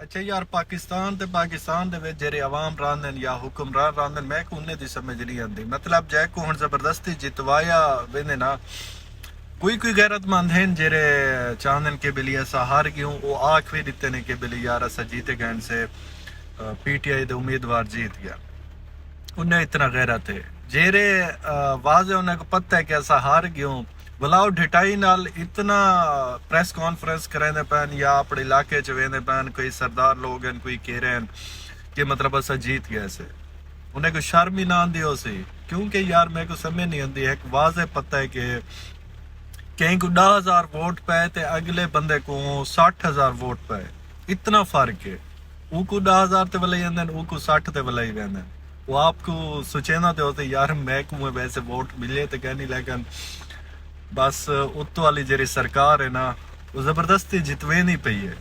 अच्छा यार, पाकिस्तान दे विच जेरे अवाम रांदन या हुक्मरान रांदन, मैं को उन्हें दी समझ नहीं आती। मतलब जै को हुन जबरदस्ती जितवाया वेंदे ना, कोई कोई गैरतमंद हैं जेरे चाहदन के बिली असा हार गयूं, वो आख भी दिते ने के बिली यार असा जीते गए से पीटीआई दे उम्मीदवार जीत गया। उन्हें इतना गैरत है जेरे वाजे उन्हें को पता है कि असा हार गयूं, बुलाओ ढिटाई नाल इतना प्रेस कॉन्फ्रेंस करेंदे पैन या अपने इलाके च वेंदे पैन, कोई सरदार लोग हैं कोई कह रहे हैं कि मतलब असा जीत गया से। उन्हें को शर्म ही ना आंदी हो सी, क्योंकि यार मेरे को समझ नहीं आती है। वाजे पता है कि कहीं को 10,000 वोट पे ते अगले बंदे को 60,000 वोट पे, इतना फर्क है। ऊको 10,000 ते वलाई वेंदे, ऊको 60 ते वलाई वेंदे। वो आपको सोचेना तो होते यार मैं को वैसे वोट मिले तो कहनी, लेकिन बस उत्तो वाली जेरी सरकार है ना, वो जबरदस्ती जितवे नहीं पई है।